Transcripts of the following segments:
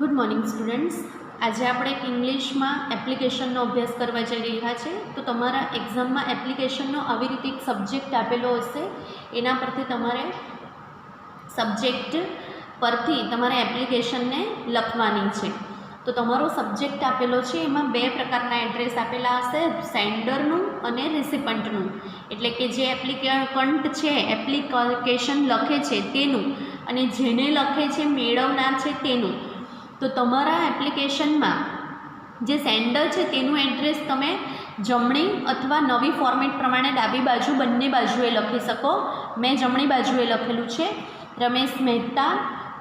Good morning students. આજે આપણે ઇંગ્લિશમાં એપ્લિકેશનનો અભ્યાસ કરવા જઈ રહ્યા છે. તો તમારા એક્ઝામમાં એપ્લિકેશનનો આવી રીતે એક સબ્જેક્ટ આપેલો હશે, એના પરથી તમારે સબ્જેક્ટ પરથી તમારે એપ્લિકેશનને લખવાની છે. તો તમારો સબ્જેક્ટ આપેલો છે, એમાં બે પ્રકારના એડ્રેસ આપેલા હશે, સેન્ડરનું અને રિસિપન્ટનું. એટલે કે જે એપ્લિકન્ટ છે, એપ્લિકેશન લખે છે તેનું, અને જેને લખે છે મેળવનાર છે તેનું. તો તમારા એપ્લિકેશનમાં જે સેન્ડર છે તેનું એડ્રેસ તમે જમણી અથવા નવી ફોર્મેટ પ્રમાણે ડાબી બાજુ બંને બાજુએ લખી શકો. મેં જમણી બાજુએ લખેલું છે, રમેશ મહેતા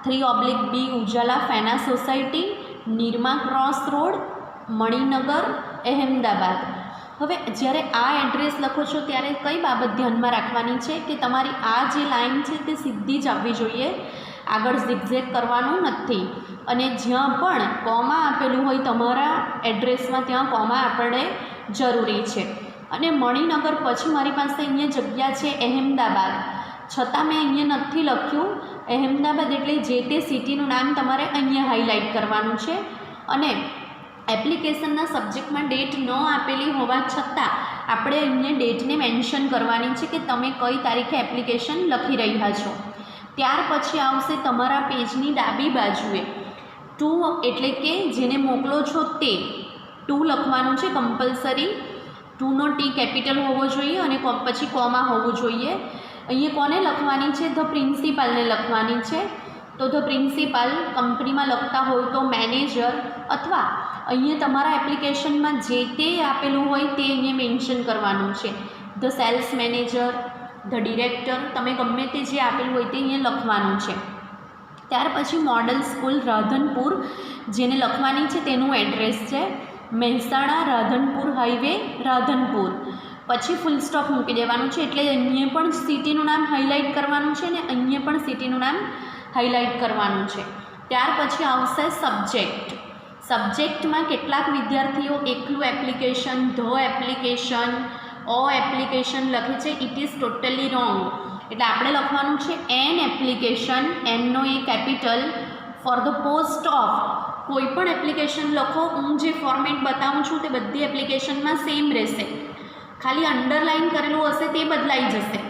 3/B ઉજાલા ફેના society, Nirma cross road, Maninagar, Ahmedabad. હવે જ્યારે આ એડ્રેસ લખો છો ત્યારે કઈ બાબત ધ્યાનમાં રાખવાની છે કે તમારી આ જે લાઈન છે તે સીધી જ આવવી જોઈએ, આગળ ઝિગઝેગ કરવાનું નથી. અને જ્યાં પણ કોમા આપેલું હોય તમારા એડ્રેસમાં ત્યાં કોમા આપણે જરૂરી છે. અને મણિનગર પછી મારી પાસે અહીંયા જગ્યા છે અહેમદાબાદ, છતાં મેં અહીંયા નથી લખ્યું અહેમદાબાદ, એટલે જે તે સિટીનું નામ તમારે અહીંયા હાઇલાઇટ કરવાનું છે. અને એપ્લિકેશનના સબ્જેક્ટમાં ડેટ ન આપેલી હોવા છતાં આપણે અહીંયા ડેટને મેન્શન કરવાની છે કે તમે કઈ તારીખે એપ્લિકેશન લખી રહ્યા છો. ત્યાર પછી આવશે તમારા પેજની ડાબી બાજુએ ટુ, એટલે કે જેને મોકલો છો તે ટુ લખવાનું છે કમ્પલસરી. ટુનો ટી કેપિટલ હોવો જોઈએ અને પછી કોમા હોવું જોઈએ. અહીંયા કોને લખવાની છે? ધ પ્રિન્સિપાલને લખવાની છે. તો ધ પ્રિન્સિપાલ કંપનીમાં લખતા હોય તો મેનેજર, અથવા અહીંયા તમારા એપ્લિકેશનમાં જે તે આપેલું હોય તે અહીંયા મેન્શન કરવાનું છે. The sales manager, the director, તમે ગમે તે જે આપેલું હોય તે અહીંયા લખવાનું છે. ત્યાર પછી મોડલ સ્કૂલ રાધનપુર, જેને લખવાની છે તેનું એડ્રેસ છે મહેસાણા રાધનપુર હાઈવે, રાધનપુર. પછી ફૂલ સ્ટોપ મૂકી દેવાનું છે, એટલે અહીંયા પણ સિટીનું નામ હાઇલાઇટ કરવાનું છે ને અહીંયા પણ સિટીનું નામ હાઇલાઇટ કરવાનું છે. ત્યાર પછી આવશે સબ્જેક્ટ. સબ્જેક્ટમાં કેટલાક વિદ્યાર્થીઓ એકલું એપ્લિકેશન, ધ એપ્લિકેશન, એપ્લિકેશન લખે છે. It is totally wrong. એટલે આપણે લખવાનું છે એન એપ્લિકેશન, એનનો A capital, for the post of. કોઈ પણ એપ્લિકેશન લખો, હું જે ફોર્મેટ બતાવું છું તે બધી એપ્લિકેશનમાં સેમ રહેશે, ખાલી અંડરલાઇન કરેલું હશે તે બદલાઈ જશે.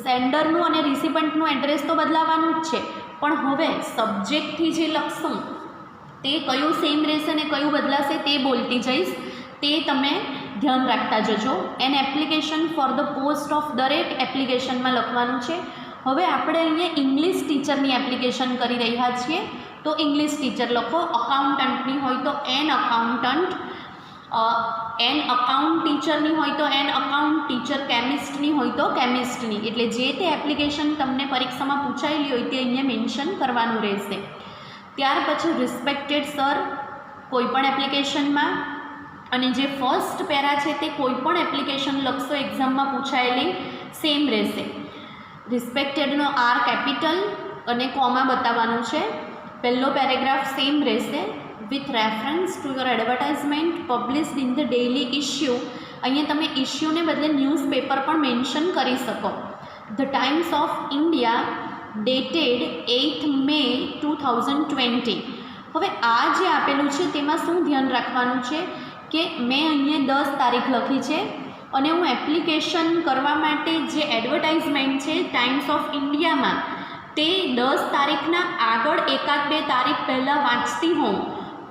સેન્ડરનું અને રિસિપન્ટનું એડ્રેસ તો બદલાવાનું જ છે, પણ હવે સબ્જેક્ટથી જે લખશું તે કયું સેમ રહેશે ને કયું બદલાશે તે બોલતી જઈશ, તે તમે ધ્યાન રાખતા જજો. N application for the post of દરેક એપ્લિકેશનમાં લખવાનું છે. હવે આપણે અહીંયા ઇંગ્લિશ ટીચરની એપ્લિકેશન કરી રહ્યા છીએ, તો ઇંગ્લિશ ટીચર લખો. અકાઉન્ટન્ટની હોય તો એન અકાઉન્ટન્ટ, એન અકાઉન્ટ ટીચરની હોય તો એન અકાઉન્ટ ટીચર, કેમિસ્ટની હોય તો કેમિસ્ટની. એટલે જે તે એપ્લિકેશન તમને પરીક્ષામાં પૂછાયેલી હોય તે અહીંયા મેન્શન કરવાનું રહેશે. ત્યાર પછી રિસ્પેક્ટેડ સર કોઈપણ એપ્લિકેશનમાં, અને જે ફર્સ્ટ પેરા છે તે કોઈપણ એપ્લિકેશન લખશો એક્ઝામમાં પૂછાયેલી સેમ રહેશે. રિસ્પેક્ટેડનો આર કેપિટલ અને કોમા બતાવવાનું છે. પહેલો પેરેગ્રાફ સેમ રહેશે. With reference to your advertisement published in the daily issue. અહીંયા તમે ઇશ્યુને બદલે ન્યૂઝપેપર પણ મેન્શન કરી શકો. The times of India dated 8 May 2020. હવે આ જે આપેલું છે તેમાં શું ધ્યાન રાખવાનું છે કે મેં અહીંયા 10 તારીખ લખી છે, અને હું એપ્લિકેશન કરવા માટે જે એડવર્ટાઇઝમેન્ટ છે ટાઈમ્સ ઓફ ઇન્ડિયામાં તે 10 તારીખના આગળ 1-2 તારીખ પહેલાં વાંચતી હોઉં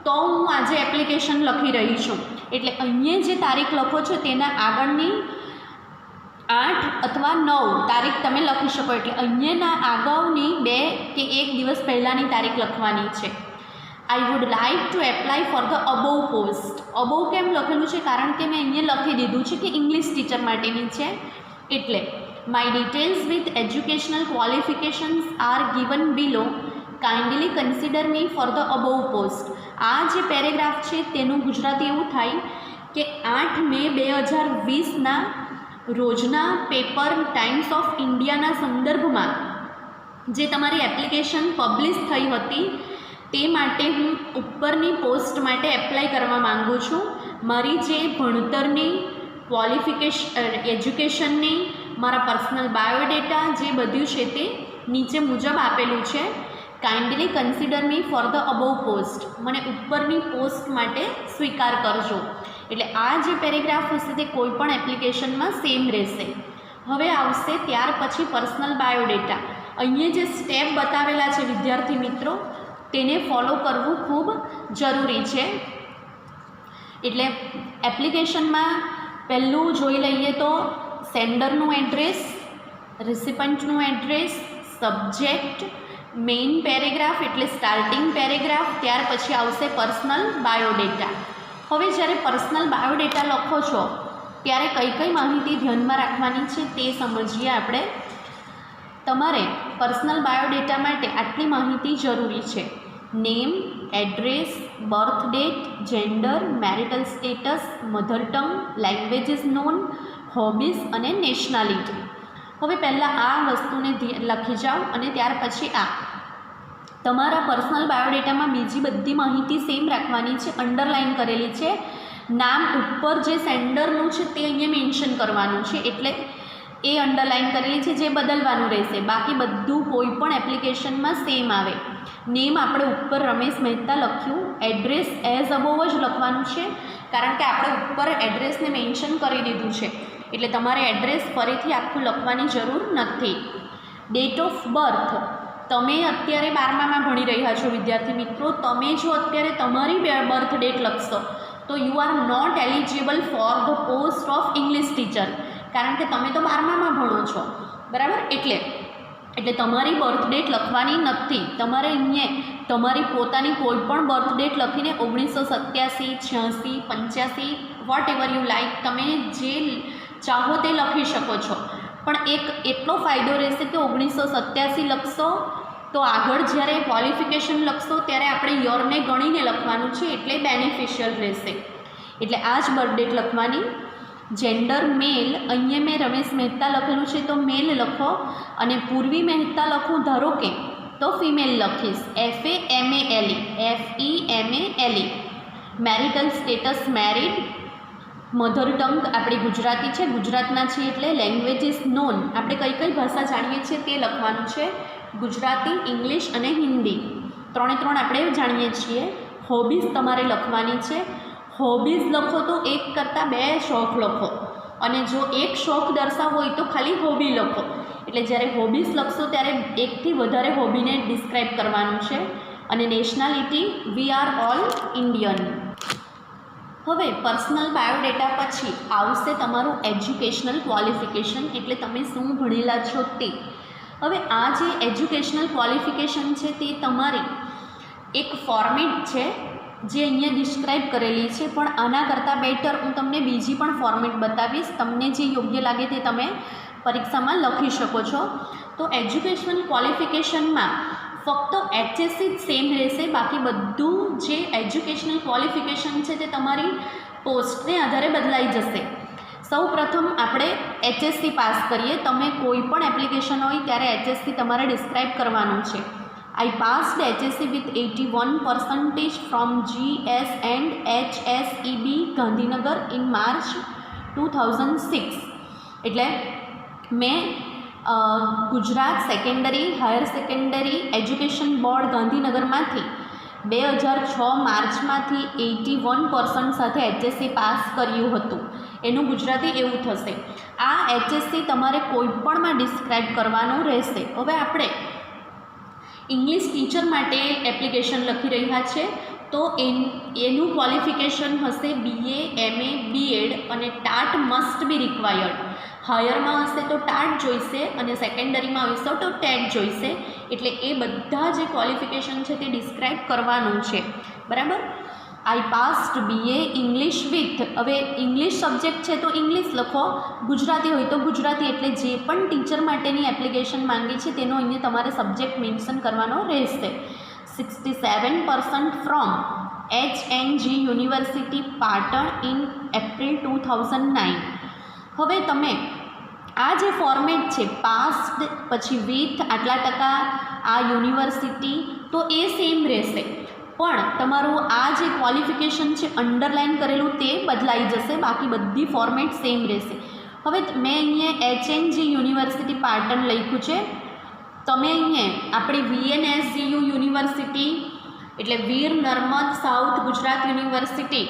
તો હું આજે એપ્લિકેશન લખી રહી છું. એટલે અહીંયા જે તારીખ લખો છો તેના આગળની 8 અથવા 9 તારીખ તમે લખી શકો. એટલે અહીંયાના આગળની 2 કે 1 દિવસ પહેલાંની તારીખ લખવાની છે. I would like to apply for the above post. Above કેમ લખેલું છે? કારણ કે મેં અહીંયા લખી દીધું છે કે ઇંગ્લિશ ટીચર માટેની છે. એટલે my details with educational qualifications R given below, kindly consider me for the above post. આ જે પેરેગ્રાફ છે તેનું ગુજરાતી એવું થાય કે 8 May 2020ના રોજના પેપર ટાઈમ્સ ઓફ ઇન્ડિયાના સંદર્ભમાં જે તમારી એપ્લિકેશન પબ્લિશ થઈ હતી તે માટે હું ઉપરની પોસ્ટ માટે એપ્લાય કરવા માગું છું. મારી જે ભણતરની એજ્યુકેશનની, મારા પર્સનલ બાયોડેટા જે બધું છે તે નીચે મુજબ આપેલું છે. Kindly consider me for the above post, મને ઉપરની પોસ્ટ માટે સ્વીકાર કરજો. એટલે આ જે પેરેગ્રાફ હશે તે કોઈ પણ એપ્લિકેશનમાં સેમ રહેશે. હવે આવશે ત્યાર પછી પર્સનલ બાયોડેટા. અહીંયા જે સ્ટેપ બતાવેલા છે વિદ્યાર્થી મિત્રો તેને ફોલો કરવું ખૂબ જરૂરી છે. એટલે એપ્લિકેશનમાં પહેલું જોઈ લઈએ તો સેન્ડરનું એડ્રેસ, રિસિપન્ટનું એડ્રેસ, સબ્જેક્ટ, મેઇન પેરેગ્રાફ એટલે સ્ટાર્ટિંગ પેરેગ્રાફ, ત્યાર પછી આવશે પર્સનલ બાયોડેટા. હવે જ્યારે પર્સનલ બાયોડેટા લખો છો ત્યારે કઈ કઈ માહિતી ધ્યાનમાં રાખવાની છે તે સમજીએ આપણે. તમારે પર્સનલ બાયોડેટા માટે આટલી માહિતી જરૂરી છે: name, address, birth date, gender, marital status, mother tongue, languages known, hobbies અને નેશનાલિટી. હવે પહેલાં આ વસ્તુને લખી જાઓ અને ત્યાર પછી આ તમારા પર્સનલ બાયોડેટામાં બીજી બધી માહિતી સેમ રાખવાની છે, અંડરલાઇન કરેલી છે. નામ ઉપર જે સેન્ડરનું છે તે અહીંયા મેન્શન કરવાનું છે, એટલે એ અંડરલાઇન કરેલી છે જે બદલવાનું રહેશે. બાકી બધું કોઈ પણ એપ્લિકેશનમાં સેમ આવે. નેમ આપણે ઉપર રમેશ મહેતા લખ્યું, એડ્રેસ એઝ અબોવ જ લખવાનું છે કારણ કે આપણે ઉપર એડ્રેસને મેન્શન કરી દીધું છે, એટલે તમારે એડ્રેસ ફરીથી આખું લખવાની જરૂર નથી. ડેટ ઓફ બર્થ, તમે અત્યારે 12મામાં ભણી રહ્યા છો વિદ્યાર્થી મિત્રો, તમે જો અત્યારે તમારી બર્થ ડેટ લખશો તો you are not eligible for the post of English teacher, કારણ કે તમે તો 12મામાં ભણો છો, બરાબર. એટલે તમારી બર્થ ડેટ લખવાની નથી. તમારે અહીંયા તમારી પોતાની કોઈ પણ બર્થ ડેટ લખીને 1987, 86, 85 વોટ એવર યુ લાઇક તમે જે ચાહો તે લખી શકો છો. પણ એક એટલો ફાયદો રહેશે કે 1987 લખશો તો આગળ જ્યારે ક્વોલિફિકેશન લખશો ત્યારે આપણે યરને ગણીને લખવાનું છે, એટલે બેનિફિશિયલ રહેશે. એટલે આ જ બર્થ ડેટ લખવાની. જેન્ડર મેલ, અહીંયા મેં રમેશ મહેતા લખેલું છે તો મેલ લખો, અને પૂર્વી મહેતા લખું ધારો કે તો ફિમેલ લખીશ, FAMALE. Marital status married. Mother tongue આપણી ગુજરાતી છે, ગુજરાતના છીએ એટલે લેંગ્વેજીસ નોન, આપણે કઈ કઈ ભાષા જાણીએ છીએ તે લખવાનું છે, ગુજરાતી, ઇંગ્લિશ અને હિન્દી, 3 આપણે જાણીએ છીએ. હોબીઝ તમારે લખવાની છે. હોબીઝ લખો તો એક કરતાં 2 શોખ લખો, અને જો એક શોખ દર્શાવવો હોય તો ખાલી હોબી લખો. એટલે જ્યારે હોબીઝ લખશો ત્યારે એકથી વધારે હોબીને ડિસ્ક્રાઇબ કરવાનું છે. અને nationality, we are all Indian. હવે પર્સનલ બાયોડેટા પછી આવશે તમારું એજ્યુકેશનલ ક્વોલિફિકેશન, એટલે તમે શું ભણેલા છો તે. હવે આ જે એજ્યુકેશનલ ક્વોલિફિકેશન છે તે તમારી એક ફોર્મેટ છે જે અહીંયા ડિસ્ક્રાઇબ કરેલી છે, પણ આના કરતાં બેટર હું તમને બીજી પણ ફોર્મેટ બતાવીશ. તમને જે યોગ્ય લાગે તે તમે પરીક્ષામાં લખી શકો છો. તો એજ્યુકેશનલ ક્વોલિફિકેશનમાં ફક્ત HSC જ સેમ રહેશે, બાકી બધું જે એજ્યુકેશનલ ક્વોલિફિકેશન છે તે તમારી પોસ્ટને આધારે બદલાઈ જશે. સૌ પ્રથમ આપણે HSC પાસ કરીએ. તમે કોઈ પણ એપ્લિકેશન હોય ત્યારે HSC તમારે ડિસ્ક્રાઇબ કરવાનું છે. I passed HSC with 81% from GS and HSEB Gandhinagar in March 2006. એટલે મેં Gujarat secondary higher secondary education board ગાંધીનગરમાંથી 2006 માર્ચમાંથી 81% સાથે HSC પાસ કર્યું હતું. એનું ગુજરાતી એવું થશે. આ HSC તમારે કોઈપણમાં ડિસ્ક્રાઇબ કરવાનું રહેશે. હવે આપણે ઇંગ્લિશ ટીચર માટે એપ્લિકેશન લખી રહ્યા છે તો એનું ક્વોલિફિકેશન હશે BA, MA, B.Ed અને ટાટ મસ્ટ બી રિક્વાયર્ડ. હાયરમાં હશે તો ટાટ જોઈશે અને સેકન્ડરીમાં હશે તો ટેટ જોઈશે. એટલે એ બધા જે ક્વોલિફિકેશન છે તે ડિસ્ક્રાઇબ કરવાનું છે, બરાબર. આઈ પાસ્ડ BA ઇંગ્લિશ વિથ, હવે ઇંગ્લિશ સબ્જેક્ટ છે તો ઇંગ્લિશ લખો, ગુજરાતી હોય તો ગુજરાતી. એટલે જે પણ ટીચર માટેની એપ્લિકેશન માંગી છે તેનો અહીંયા તમારે સબ્જેક્ટ મેન્શન કરવાનો રહેશે. 67% from HNG university Patan in April 2009. હવે તમે આ જે ફોર્મેટ છે પાસ્ડ પછી વિથ આટલા ટકા આ યુનિવર્સિટી તો એ સેમ રહેશે, પણ તમારું આ જે ક્વોલિફિકેશન છે અંડરલાઇન કરેલું તે બદલાઈ જશે, બાકી બધી ફોર્મેટ સેમ રહેશે. હવે મેં અહીંયા HNG યુનિવર્સિટી પાટણ લખ્યું છે તમે અહીંયા આપણી VNSGU યુનિવર્સિટી એટલે વીર નર્મદ સાઉથ ગુજરાત યુનિવર્સિટી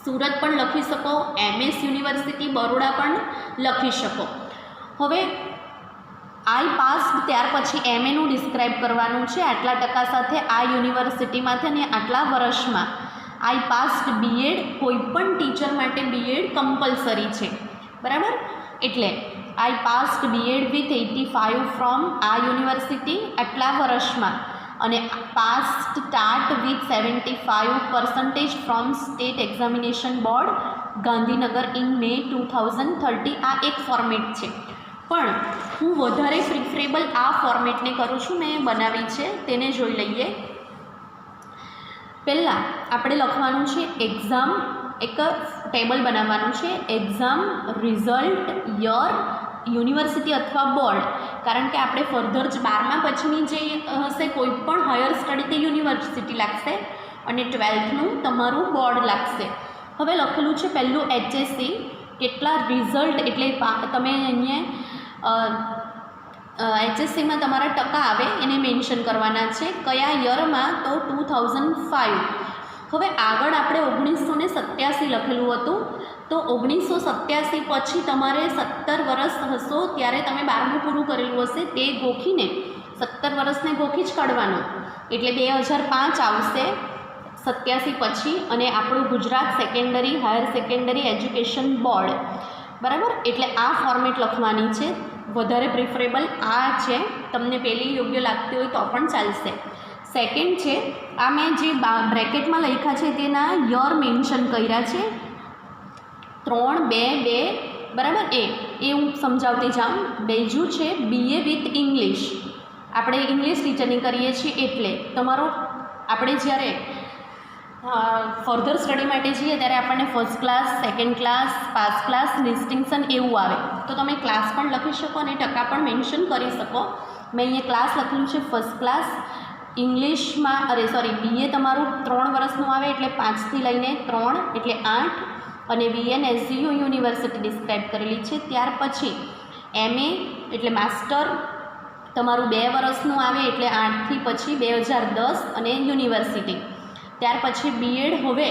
સુરત પણ લખી શકો, MS યુનિવર્સિટી બરોડા પણ લખી શકો. હવે આઈ પાસ્ડ ત્યાર પછી MAનું ડિસ્ક્રાઇબ કરવાનું છે. આટલા ટકા સાથે આ યુનિવર્સિટીમાંથી અને આટલા વર્ષમાં આઈ પાસ્ડ B.Ed. કોઈ પણ ટીચર માટે B.Ed. કમ્પલસરી છે, બરાબર. એટલે I passed B.Ed. With 85 from આ યુનિવર્સિટી આટલા વર્ષમાં, અને passed TAT with 75% from state examination board Gandhinagar in May 2030. આ એક ફોર્મેટ છે, પણ હું વધારે પ્રિફરેબલ આ ફોર્મેટને કરું છું, મેં બનાવી છે તેને જોઈ લઈએ. પહેલાં આપણે લખવાનું છે એક્ઝામ, એક ટેબલ બનાવવાનું છે એક્ઝામ રિઝલ્ટ યર યુનિવર્સિટી અથવા બોર્ડ, કારણ કે આપણે ફર્ધર જ 12મા પછીની જે હશે કોઈ પણ હાયર સ્ટડી તે યુનિવર્સિટી લાગશે અને 12થનું તમારું બોર્ડ લાગશે. હવે લખેલું છે પહેલું HSC, કેટલા રિઝલ્ટ એટલે તમે અહીંયા HSCમાં તમારા ટકા આવે એને મેન્શન કરવાના છે. કયા યરમાં? તો 2005. હવે આગળ આપણે 1987 લખેલું હતું, તો 1987 પછી તમારે 17 વર્ષ હશો ત્યારે તમે 12મું પૂરું કરેલું હશે તે ગોખીને 17 વર્ષને ગોખી જ કાઢવાનું, એટલે 2005 આવશે 87 પછી. અને આપણું Gujarat secondary higher secondary education board, બરાબર. એટલે આ ફોર્મેટ લખવાની છે, વધારે પ્રિફરેબલ આ છે. તમને પહેલી યોગ્ય લાગતી હોય તો પણ ચાલશે. સેકન્ડ છે આ મેં જે બ્રેકેટમાં લખ્યા છે તેના યર મેન્શન કર્યા છે 3-2-2, બરાબર. એ હું સમજાવતી જાઉં. બીજું છે BA વિથ ઇંગ્લિશ, આપણે ઇંગ્લિશ ટીચરની કરીએ છીએ એટલે તમારો આપણે જ્યારે ફર્ધર સ્ટડી માટે જઈએ ત્યારે આપણને first class, second class, pass class, distinction એવું આવે, તો તમે ક્લાસ પણ લખી શકો અને ટકા પણ મેન્શન કરી શકો. મેં અહીંયા ક્લાસ લખેલું છે ફર્સ્ટ ક્લાસ. ઇંગ્લિશમાં BA તમારું 3 વર્ષનું આવે એટલે 5થી લઈને 3 એટલે 8, અને VNSGU યુનિવર્સિટી ડિસ્ક્રાઇબ કરેલી છે. ત્યાર પછી MA એટલે માસ્ટર તમારું 2 વર્ષનું આવે એટલે 8થી પછી 2010 અને યુનિવર્સિટી. ત્યાર પછી B.Ed. હવે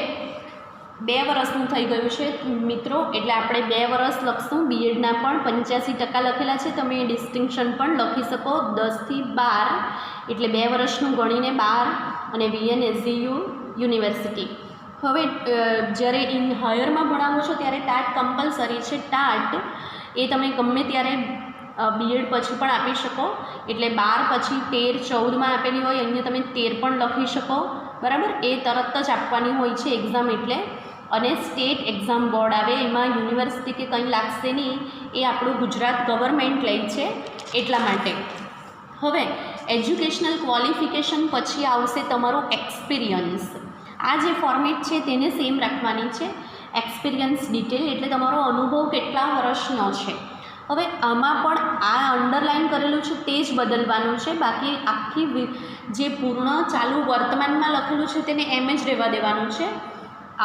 2 વર્ષનું થઈ ગયું છે મિત્રો, એટલે આપણે 2 વર્ષ લખશું. B.Ed.ના પણ 85% લખેલા છે, તમે ડિસ્ટિંક્શન પણ લખી શકો 10થી 12, એટલે 2 વર્ષનું ગણીને 12, અને VNSGU યુનિવર્સિટી. હવે જ્યારે હાયરમાં ભણાવો છો ત્યારે ટાટ કમ્પલસરી છે. ટાટ એ તમે ગમે ત્યારે B.Ed. પછી પણ આપી શકો, એટલે 12 પછી 13, 14માં આપેલી હોય અહીંયા તમે 13 પણ લખી શકો, બરાબર. એ તરત જ આપવાની હોય છે એક્ઝામ એટલે. અને સ્ટેટ એક્ઝામ બોર્ડ આવે, એમાં યુનિવર્સિટી કે કંઈ લાગશે નહીં, એ આપણું ગુજરાત ગવર્મેન્ટ લે છે એટલા માટે. હવે એજ્યુકેશનલ ક્વોલિફિકેશન પછી આવશે તમારું એક્સપિરિયન્સ. આ જે ફોર્મેટ છે તેને સેમ રાખવાની છે. એક્સપિરિયન્સ ડિટેલ એટલે તમારો અનુભવ કેટલા વર્ષનો છે. હવે આમાં પણ આ અંડરલાઇન કરેલું છે તે જ બદલવાનું છે, બાકી આખી જે પૂર્ણ ચાલુ વર્તમાનમાં લખેલું છે તેને એમ જ રહેવા દેવાનું છે.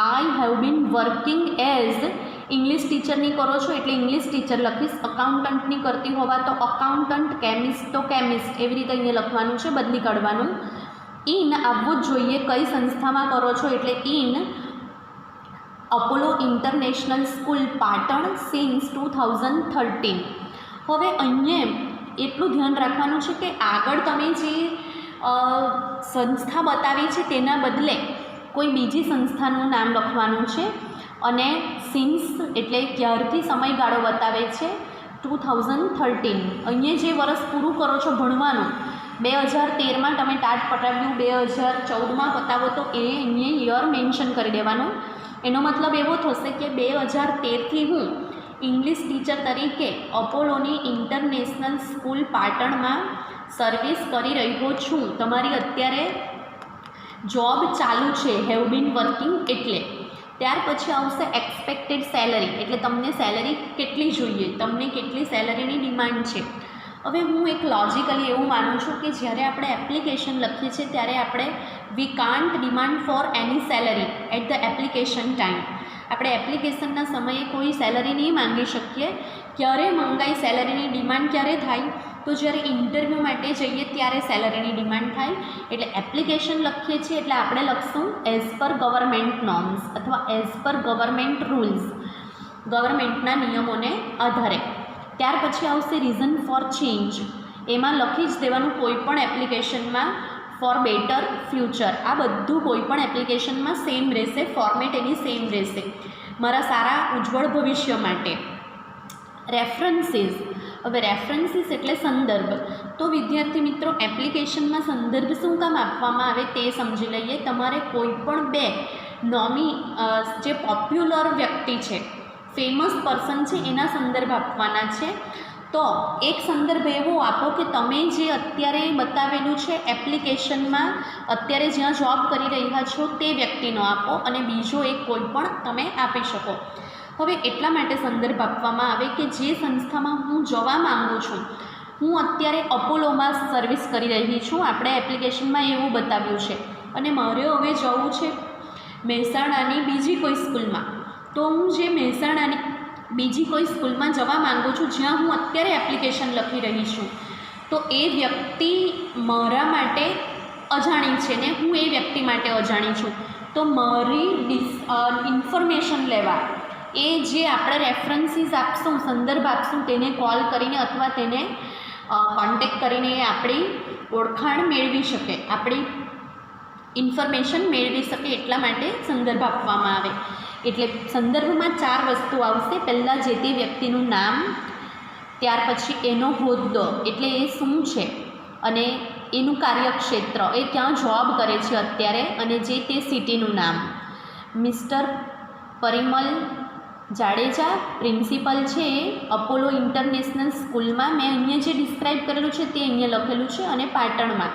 I have been working as English ટીચરની કરો છો એટલે ઇંગ્લિશ ટીચર લખીશ. અકાઉન્ટન્ટની કરતી હોવા તો અકાઉન્ટન્ટ, કેમિસ્ટ તો કેમિસ્ટ, એવી રીતે અહીંયા લખવાનું છે, બદલી કાઢવાનું. ઇન આવવું જ જોઈએ, કઈ સંસ્થામાં કરો છો એટલે in Apollo international school Patan since 2013. હવે અહીંયા એટલું ધ્યાન રાખવાનું છે કે આગળ તમે જે સંસ્થા બતાવી છે તેના બદલે કોઈ બીજી સંસ્થાનું નામ લખવાનું છે. અને સિન્સ એટલે ક્યારથી સમયગાળો બતાવે છે 2013. અહીંયા જે વર્ષ પૂરું કરો છો ભણવાનું, 2013માં તમે ટાટ પટાવ્યું, 2014માં પતાવો તો એ અહીંયા યર મેન્શન કરી દેવાનું. એનો મતલબ એવો થશે કે 2013થી હું ઇંગ્લિશ ટીચર તરીકે અપોલોની ઇન્ટરનેશનલ સ્કૂલ પાટણમાં સર્વિસ કરી રહ્યો છું. તમારી અત્યારે જોબ ચાલુ છે, હેવ બીન વર્કિંગ એટલે. ત્યાર પછી આવશે એક્સપેક્ટેડ સેલરી, એટલે તમને સેલરી કેટલી જોઈએ, તમને કેટલી સેલરીની ડિમાન્ડ છે. હવે હું એક લોજિકલી એવું માનું છું કે જ્યારે આપણે એપ્લિકેશન લખીએ છીએ ત્યારે આપણે we can't demand for any salary at the application time. આપણે એપ્લિકેશનના સમયે કોઈ સેલરી નહીં માંગી શકીએ. ક્યારે મંગાઈ સેલરીની ડિમાન્ડ ક્યારે થાય તો જ્યારે ઇન્ટરવ્યૂ માટે જઈએ ત્યારે સેલરીની ડિમાન્ડ થાય. એટલે એપ્લિકેશન લખીએ છીએ એટલે આપણે લખશું એઝ પર ગવર્મેન્ટ નોર્મ્સ અથવા એઝ પર ગવર્મેન્ટ રૂલ્સ, ગવર્મેન્ટના નિયમોને આધારે. ત્યાર પછી આવશે રીઝન ફોર ચેન્જ. એમાં લખી જ દેવાનું કોઈ પણ એપ્લિકેશનમાં ફોર બેટર ફ્યુચર. આ બધું કોઈ પણ એપ્લિકેશનમાં સેમ રહેશે, ફોર્મેટ એની સેમ રહેશે, મારા સારા ઉજ્જવળ ભવિષ્ય માટે. રેફરન્સીસ. હવે રેફરન્સીસ એટલે સંદર્ભ. તો વિદ્યાર્થી મિત્રો એપ્લિકેશનમાં સંદર્ભ શું કામ આપવામાં આવે તે સમજી લઈએ. તમારે કોઈ પણ બે નોમી જે પોપ્યુલર વ્યક્તિ છે, ફેમસ પર્સન છે, એના સંદર્ભ આપવાના છે. તો એક સંદર્ભ એવો આપો કે તમે જે અત્યારે બતાવેલું છે એપ્લિકેશનમાં અત્યારે જ્યાં જોબ કરી રહ્યા છો તે વ્યક્તિનો આપો, અને બીજો એક કોઈ પણ તમે આપી શકો. હવે એટલા માટે સંદર્ભ આપવામાં આવે કે જે સંસ્થામાં હું જવા માગું છું, હું અત્યારે અપોલોમાં સર્વિસ કરી રહી છું, આપણે એપ્લિકેશનમાં એવું બતાવ્યું છે, અને મારે હવે જવું છે મહેસાણાની બીજી કોઈ સ્કૂલમાં. તો હું જે મહેસાણાની બીજી કોઈ સ્કૂલમાં જવા માગું છું જ્યાં હું અત્યારે એપ્લિકેશન લખી રહી છું, તો એ વ્યક્તિ મારા માટે અજાણી છે ને હું એ વ્યક્તિ માટે અજાણી છું. તો મારી ઇન્ફોર્મેશન લેવા એ જે આપણે રેફરન્સીસ આપશું, સંદર્ભ આપશું, તેને કોલ કરીને અથવા તેને કોન્ટેક્ટ કરીને એ આપણી ઓળખાણ મેળવી શકે, આપણી ઇન્ફોર્મેશન મેળવી શકે. એટલા માટે સંદર્ભ આપવામાં આવે. એટલે સંદર્ભમાં 4 વસ્તુ આવશે. પહેલાં જે તે વ્યક્તિનું નામ, ત્યાર પછી એનો હોદ્દો એટલે એ શું છે, અને એનું કાર્યક્ષેત્ર, એ ક્યાં જોબ કરે છે અત્યારે, અને જે તે સિટીનું નામ. મિસ્ટર પરિમલ જાડેજા પ્રિન્સિપલ છે અપોલો ઇન્ટરનેશનલ સ્કૂલમાં. મેં અહીંયા જે ડિસ્ક્રાઇબ કરેલું છે તે અહીંયા લખેલું છે, અને પાટણમાં.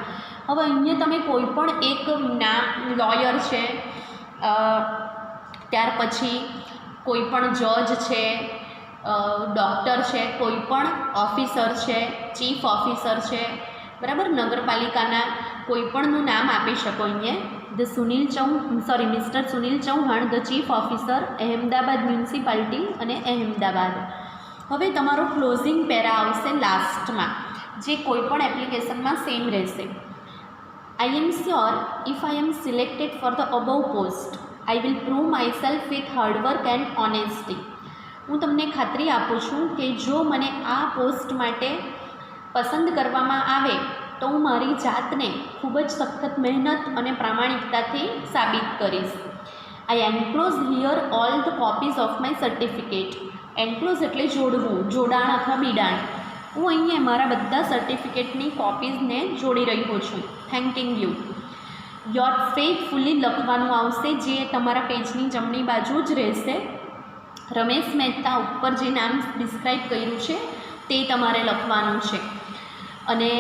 હવે અહીંયા તમે કોઈ પણ એક નામ, લોયર છે, ત્યાર પછી કોઈ પણ જજ છે, ડૉક્ટર છે, કોઈ પણ ઓફિસર છે, ચીફ ઓફિસર છે, બરાબર, નગરપાલિકાના કોઈ પણનું નામ આપી શકો. અહીંયા mister Sunil Chauhan, the chief officer, Ahmedabad municipality અને અહેમદાબાદ. હવે તમારો ક્લોઝિંગ પેરા આવશે લાસ્ટમાં, જે કોઈ પણ એપ્લિકેશનમાં સેમ રહેશે. I am sure if I am selected for the above post I will prove myself with hard work and honesty. હું તમને ખાતરી આપું છું કે જો મને આ પોસ્ટ માટે પસંદ કરવામાં આવે તો હું મારી જાતને ખૂબ જ સખત મહેનત અને પ્રામાણિકતાથી સાબિત કરીશ. I enclose here all the copies of my certificate. Enclose એટલે જોડવું, જોડાણ અથવા બિડાણ. હું અહીંયા મારા બધા સર્ટિફિકેટની કોપીઝને જોડી રહ્યો છું. થેન્કિંગ યુ. યોર ફેથફુલી લખવાનું આવશે, જે તમારા પેજની જમણી બાજુ જ રહેશે. રમેશ મહેતા ઉપર જે નામ ડિસ્ક્રાઇબ કર્યું છે તે તમારે લખવાનું છે. અને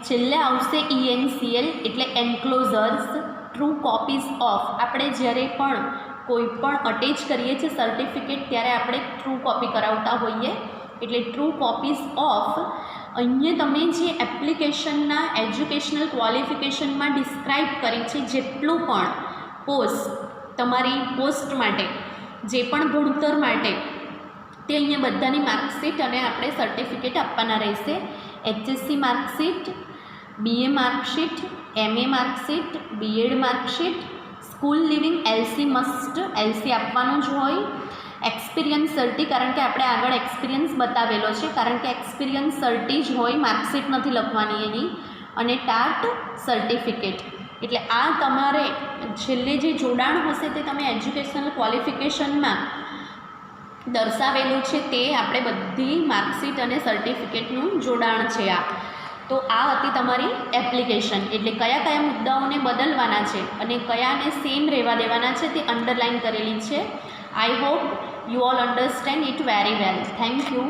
છેલ્લે આવશે ENCL એટલે એન્ક્લોઝર્સ, ટ્રુ કોપીઝ ઓફ. આપણે જ્યારે પણ કોઈ પણ અટેચ કરીએ છીએ સર્ટિફિકેટ ત્યારે આપણે ટ્રુ કોપી કરાવતા હોઈએ, એટલે ટ્રુ કોપીઝ ઓફ. અહીંયા તમે જે એપ્લિકેશનના એજ્યુકેશનલ ક્વોલિફિકેશનમાં ડિસ્ક્રાઇબ કરી છે જેટલું પણ પોસ્ટ, તમારી પોસ્ટ માટે જે પણ ભણતર માટે, તે અહીંયા બધાની માર્કશીટ અને આપણે સર્ટિફિકેટ આપવાના રહેશે. HSC marksheet, BA marksheet, MA marksheet, BEd marksheet, school leaving LC must, LC આપવાનું જ હોય. એક્સપિરિયન્સ સર્ટી, કારણ કે આપણે આગળ એક્સપિરિયન્સ બતાવેલો છે, કારણ કે એક્સપિરિયન્સ સર્ટી જ હોય, માર્કશીટ નથી લખવાની એની. અને ટાટ સર્ટિફિકેટ. એટલે આ તમારે છેલ્લે જે જોડાણ હશે તે તમે એજ્યુકેશનલ ક્વોલિફિકેશનમાં દર્શાવેલું છે તે આપણે બધી માર્કશીટ અને સર્ટિફિકેટનું જોડાણ છે આ. તો આ હતી તમારી એપ્લિકેશન. એટલે કયા કયા મુદ્દાઓને બદલવાના છે અને કયાને સેમ રહેવા દેવાના છે તે અંડરલાઇન કરેલી છે. I hope you all understand it very well. Thank you.